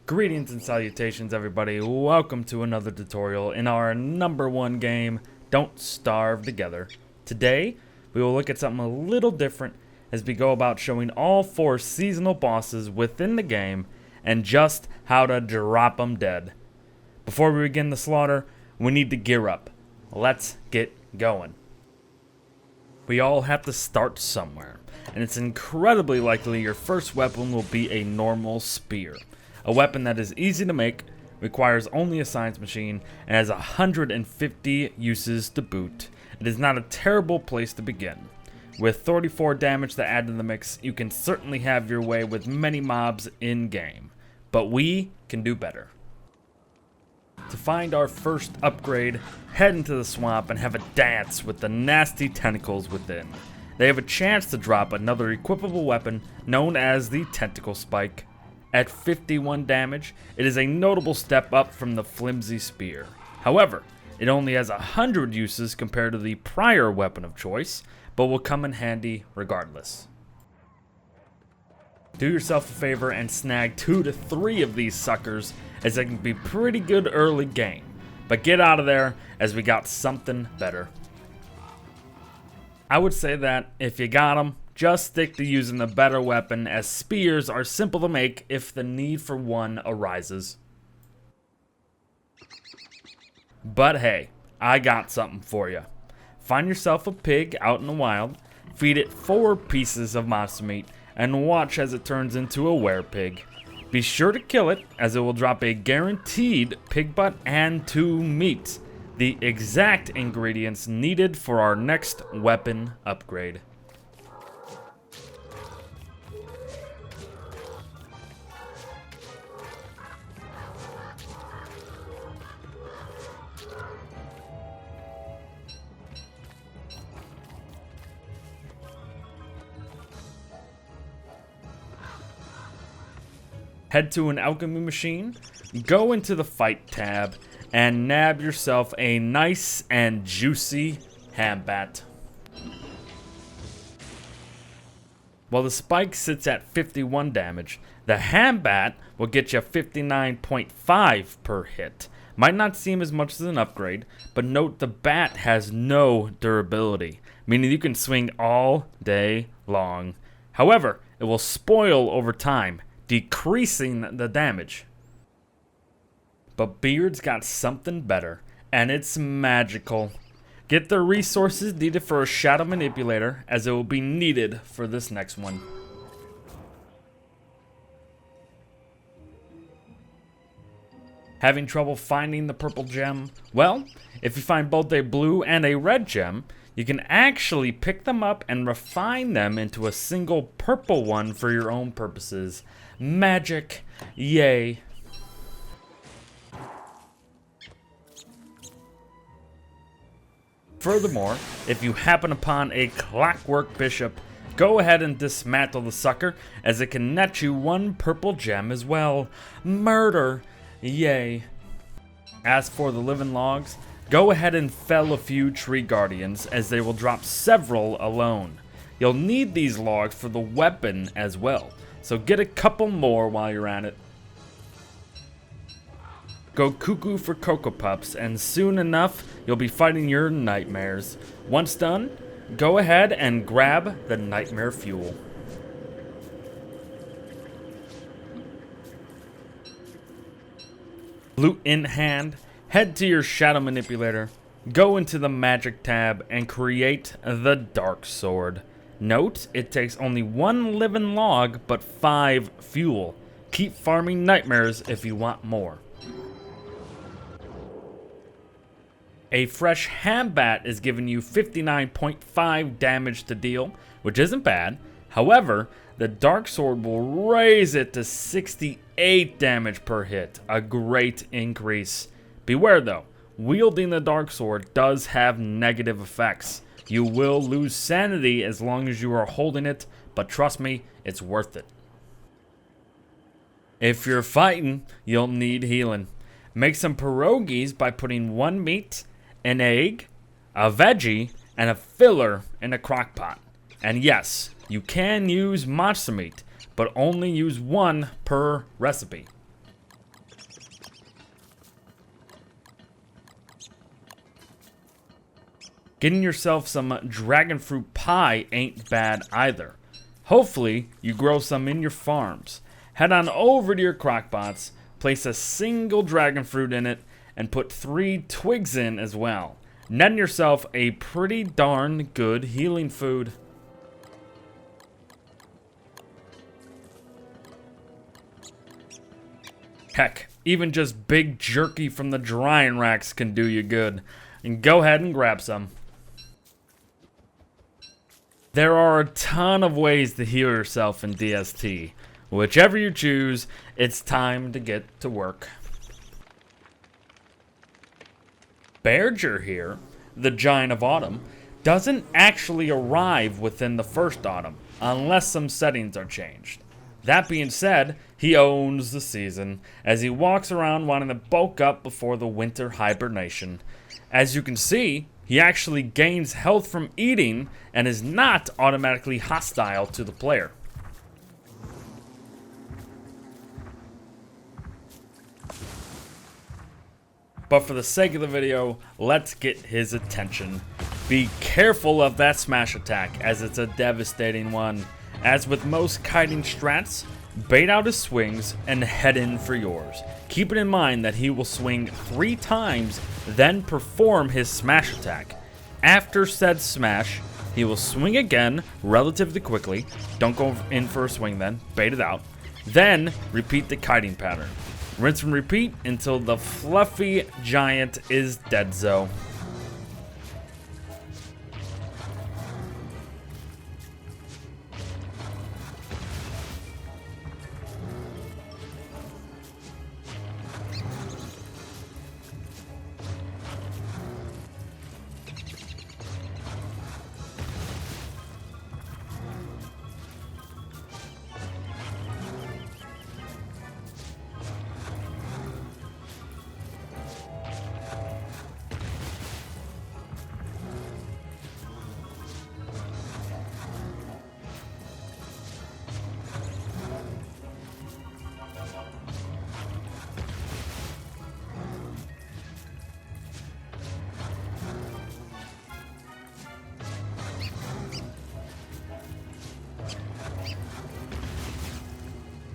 Greetings and salutations, everybody. Welcome to another tutorial in our #1 game, Don't Starve Together. Today, we will look at something a little different as we go about showing all 4 seasonal bosses within the game and just how to drop them dead. Before we begin the slaughter, we need to gear up. Let's get going. We all have to start somewhere, and it's incredibly likely your first weapon will be a normal spear. A weapon that is easy to make, requires only a science machine, and has 150 uses to boot. It is not a terrible place to begin. With 34 damage to add to the mix, you can certainly have your way with many mobs in-game. But we can do better. To find our first upgrade, head into the swamp and have a dance with the nasty tentacles within. They have a chance to drop another equipable weapon known as the Tentacle Spike. At 51 damage, it is a notable step up from the flimsy spear. However, it only has 100 uses compared to the prior weapon of choice, but will come in handy regardless. Do yourself a favor and snag 2 to 3 of these suckers, as they can be pretty good early game. But get out of there, as we got something better. I would say that if you got them, just stick to using the better weapon, as spears are simple to make if the need for one arises. But hey, I got something for you. Find yourself a pig out in the wild, feed it 4 pieces of monster meat, and watch as it turns into a werepig. Be sure to kill it, as it will drop a guaranteed pig butt and 2 meat, the exact ingredients needed for our next weapon upgrade. Head to an alchemy machine, go into the fight tab, and nab yourself a nice and juicy hambat. While the spike sits at 51 damage, the hambat will get you 59.5 per hit. Might not seem as much as an upgrade, but note the bat has no durability, meaning you can swing all day long. However, it will spoil over time, decreasing the damage. But Beard's got something better, and it's magical. Get the resources needed for a shadow manipulator, as it will be needed for this next one. Having trouble finding the purple gem? Well, if you find both a blue and a red gem, you can actually pick them up and refine them into a single purple one for your own purposes. Magic, yay. Furthermore, if you happen upon a clockwork bishop, go ahead and dismantle the sucker, as it can net you 1 purple gem as well. Murder, yay. As for the living logs, go ahead and fell a few tree guardians, as they will drop several alone. You'll need these logs for the weapon as well, so get a couple more while you're at it. Go cuckoo for Cocoa Pups, and soon enough, you'll be fighting your nightmares. Once done, go ahead and grab the nightmare fuel. Loot in hand, head to your shadow manipulator, go into the magic tab, and create the dark sword. Note, it takes only 1 living log, but 5 fuel. Keep farming nightmares if you want more. A fresh hambat is giving you 59.5 damage to deal, which isn't bad. However, the dark sword will raise it to 68 damage per hit, a great increase. Beware though, wielding the dark sword does have negative effects. You will lose sanity as long as you are holding it, but trust me, it's worth it. If you're fighting, you'll need healing. Make some pierogies by putting 1 meat, an egg, a veggie, and a filler in a crock pot. And yes, you can use monster meat, but only use 1 per recipe. Getting yourself some dragon fruit pie ain't bad either. Hopefully, you grow some in your farms. Head on over to your crockpots, place a single dragon fruit in it, and put 3 twigs in as well. Netting yourself a pretty darn good healing food. Heck, even just big jerky from the drying racks can do you good. And go ahead and grab some. There are a ton of ways to heal yourself in DST. Whichever you choose, it's time to get to work. Berger here, the Giant of Autumn, doesn't actually arrive within the first autumn, unless some settings are changed. That being said, he owns the season, as he walks around wanting to bulk up before the winter hibernation. As you can see, he actually gains health from eating and is not automatically hostile to the player. But for the sake of the video, let's get his attention. Be careful of that smash attack, as it's a devastating one. As with most kiting strats, bait out his swings and head in for yours. Keeping in mind that he will swing 3 times, then perform his smash attack. After said smash, he will swing again relatively quickly. Don't go in for a swing then, bait it out. Then repeat the kiting pattern. Rinse and repeat until the fluffy giant is deadzo.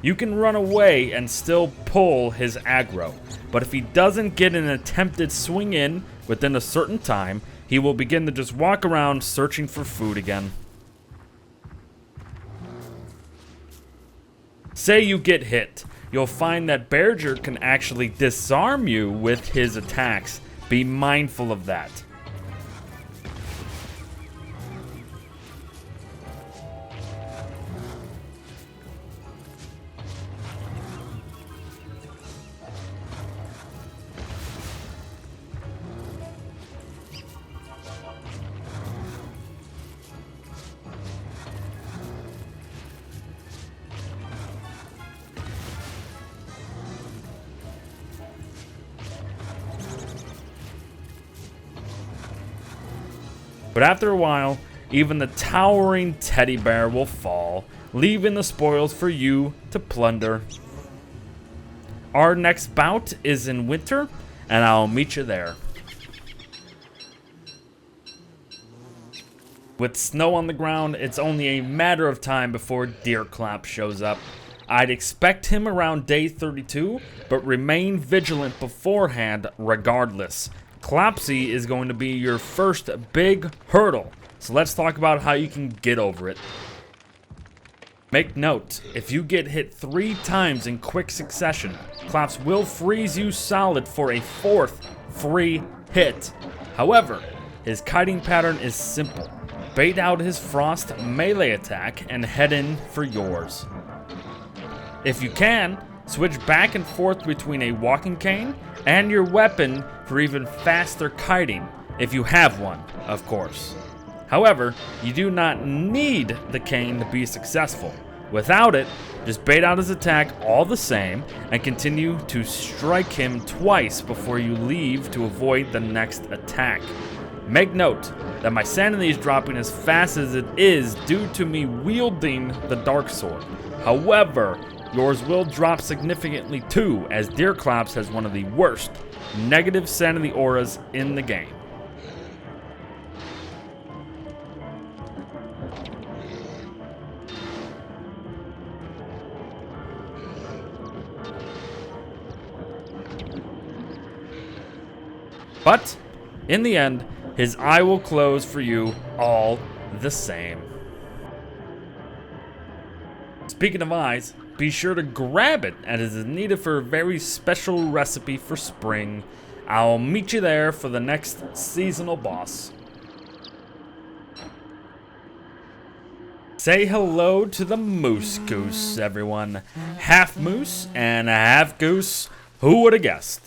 You can run away and still pull his aggro, but if he doesn't get an attempted swing in within a certain time, he will begin to just walk around searching for food again. Say you get hit, you'll find that Berger can actually disarm you with his attacks. Be mindful of that. But after a while, even the towering teddy bear will fall, leaving the spoils for you to plunder. Our next bout is in winter, and I'll meet you there. With snow on the ground, it's only a matter of time before Deerclap shows up. I'd expect him around day 32, but remain vigilant beforehand regardless. Clopsy is going to be your first big hurdle, so let's talk about how you can get over it. Make note, if you get hit 3 times in quick succession, Clops will freeze you solid for a 4th free hit. However, his kiting pattern is simple. Bait out his frost melee attack and head in for yours. If you can, switch back and forth between a walking cane and your weapon for even faster kiting, if you have one, of course. However, you do not need the cane to be successful. Without it, just bait out his attack all the same and continue to strike him twice before you leave to avoid the next attack. Make note that my sanity is dropping as fast as it is due to me wielding the dark sword. However, yours will drop significantly too, as Deerclops has one of the worst negative sanity auras in the game. But in the end, his eye will close for you all the same. Speaking of eyes, be sure to grab it as it is needed for a very special recipe for spring. I'll meet you there for the next seasonal boss. Say hello to the moose goose, everyone. Half moose and half goose. Who would have guessed?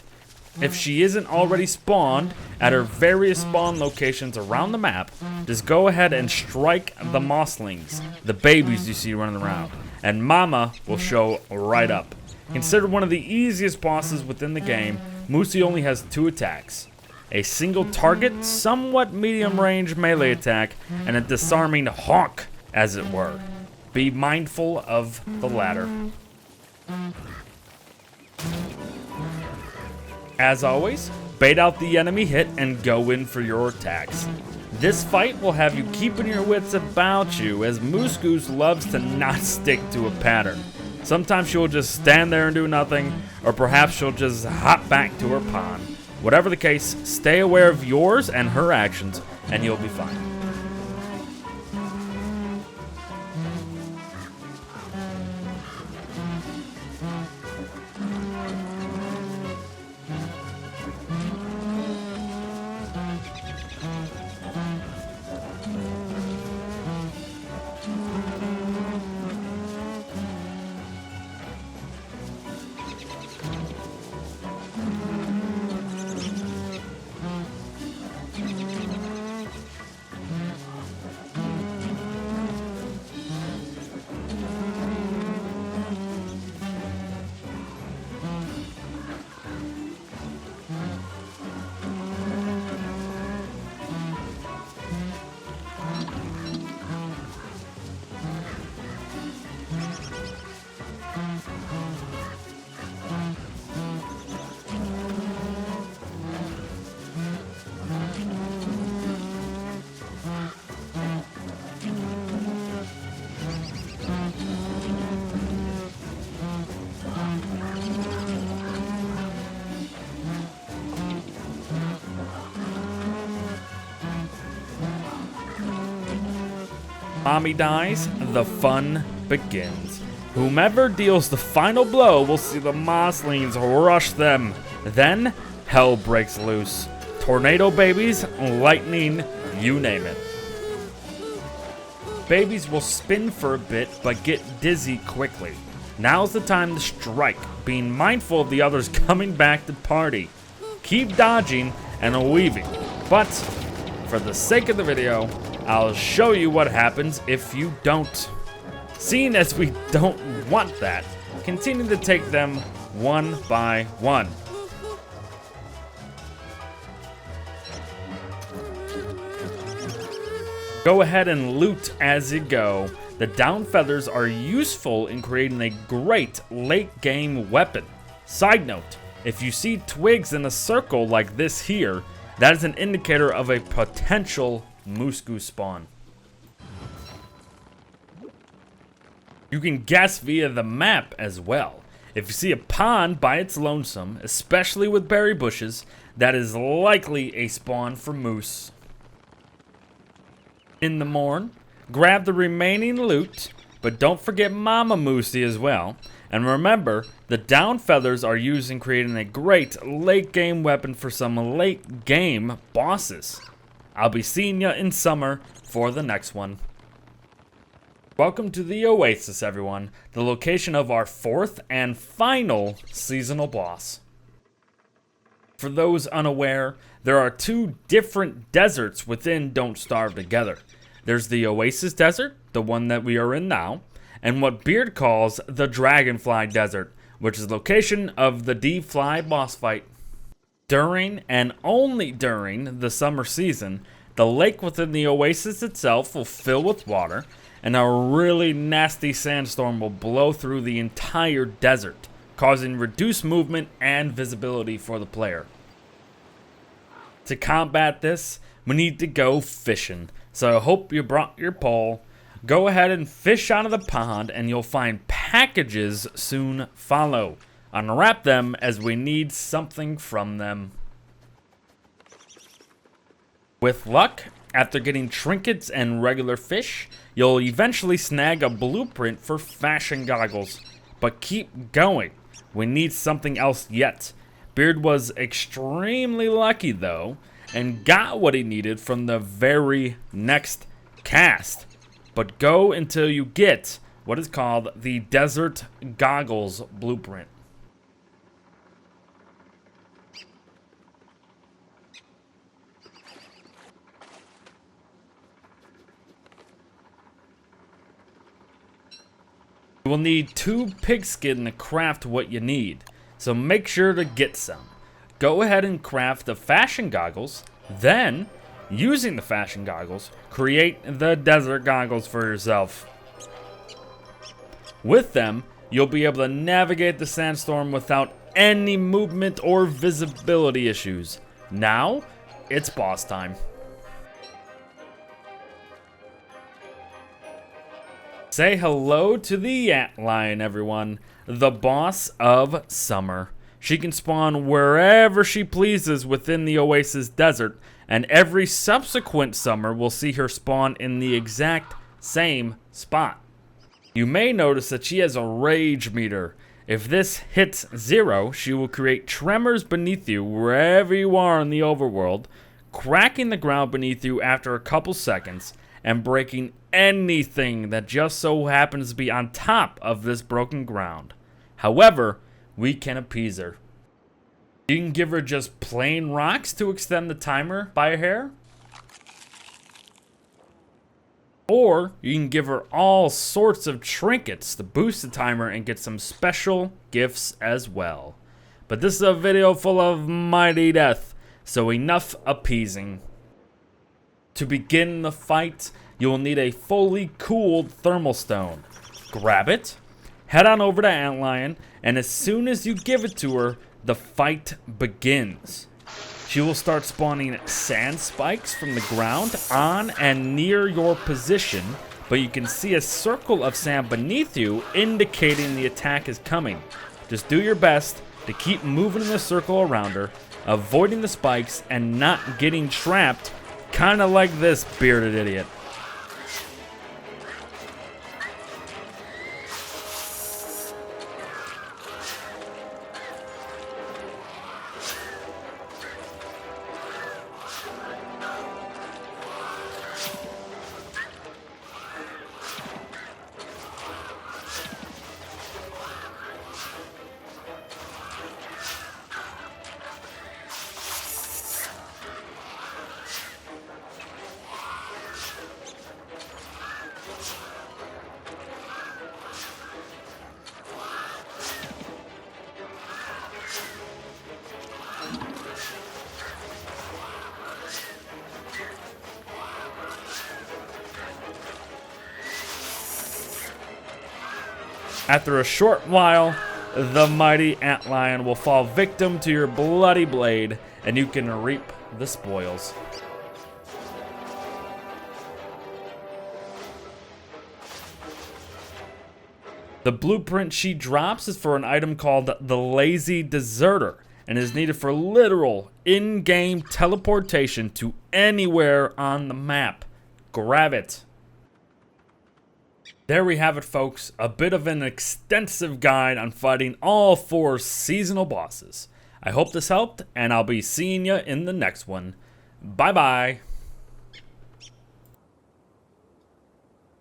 If she isn't already spawned at her various spawn locations around the map, just go ahead and strike the mosslings, the babies you see running around, and Mama will show right up. Considered one of the easiest bosses within the game, Moosey only has 2 attacks. A single target, somewhat medium range melee attack, and a disarming honk, as it were. Be mindful of the latter. As always, bait out the enemy hit and go in for your attacks. This fight will have you keeping your wits about you, as Moose Goose loves to not stick to a pattern. Sometimes she'll just stand there and do nothing, or perhaps she'll just hop back to her pond. Whatever the case, stay aware of yours and her actions, and you'll be fine. Mommy dies, the fun begins. Whomever deals the final blow will see the mosslings rush them. Then, hell breaks loose. Tornado babies, lightning, you name it. Babies will spin for a bit, but get dizzy quickly. Now's the time to strike, being mindful of the others coming back to party. Keep dodging and weaving, but for the sake of the video, I'll show you what happens if you don't. Seeing as we don't want that, continue to take them one by one. Go ahead and loot as you go. The down feathers are useful in creating a great late game weapon. Side note, if you see twigs in a circle like this here, that is an indicator of a potential moose goose spawn. You can guess via the map as well. If you see a pond by its lonesome, especially with berry bushes, that is likely a spawn for moose. In the morn, grab the remaining loot, but don't forget Mama Moosey as well. And remember, the down feathers are used in creating a great late game weapon for some late game bosses. I'll be seeing ya in summer for the next one. Welcome to the Oasis, everyone, the location of our 4th and final seasonal boss. For those unaware, there are 2 different deserts within Don't Starve Together. There's the Oasis Desert, the one that we are in now, and what Beard calls the Dragonfly Desert, which is the location of the D-Fly boss fight. During and only during the summer season, the lake within the oasis itself will fill with water, and a really nasty sandstorm will blow through the entire desert, causing reduced movement and visibility for the player. To combat this, we need to go fishing, so I hope you brought your pole. Go ahead and fish out of the pond, and you'll find packages soon follow. Unwrap them as we need something from them. With luck, after getting trinkets and regular fish, you'll eventually snag a blueprint for fashion goggles. But keep going. We need something else yet. Beard was extremely lucky though, and got what he needed from the very next cast. But go until you get what is called the Desert Goggles Blueprint. You will need 2 pigskin to craft what you need, so make sure to get some. Go ahead and craft the fashion goggles, then, using the fashion goggles, create the desert goggles for yourself. With them, you'll be able to navigate the sandstorm without any movement or visibility issues. Now, it's boss time. Say hello to the antlion, everyone, the boss of summer. She can spawn wherever she pleases within the Oasis Desert, and every subsequent summer will see her spawn in the exact same spot. You may notice that she has a rage meter. If this hits 0, she will create tremors beneath you wherever you are in the overworld, cracking the ground beneath you after a couple seconds, and breaking anything that just so happens to be on top of this broken ground. However, we can appease her. You can give her just plain rocks to extend the timer by a hair. Or you can give her all sorts of trinkets to boost the timer and get some special gifts as well. But this is a video full of mighty death, so enough appeasing. To begin the fight, you will need a fully cooled thermal stone. Grab it, head on over to Antlion, and as soon as you give it to her, the fight begins. She will start spawning sand spikes from the ground on and near your position, but you can see a circle of sand beneath you indicating the attack is coming. Just do your best to keep moving in the circle around her, avoiding the spikes and not getting trapped, kinda like this bearded idiot. After a short while, the mighty antlion will fall victim to your bloody blade, and you can reap the spoils. The blueprint she drops is for an item called the Lazy Deserter, and is needed for literal in-game teleportation to anywhere on the map. Grab it. There we have it, folks. A bit of an extensive guide on fighting all 4 seasonal bosses. I hope this helped, and I'll be seeing you in the next one. Bye-bye.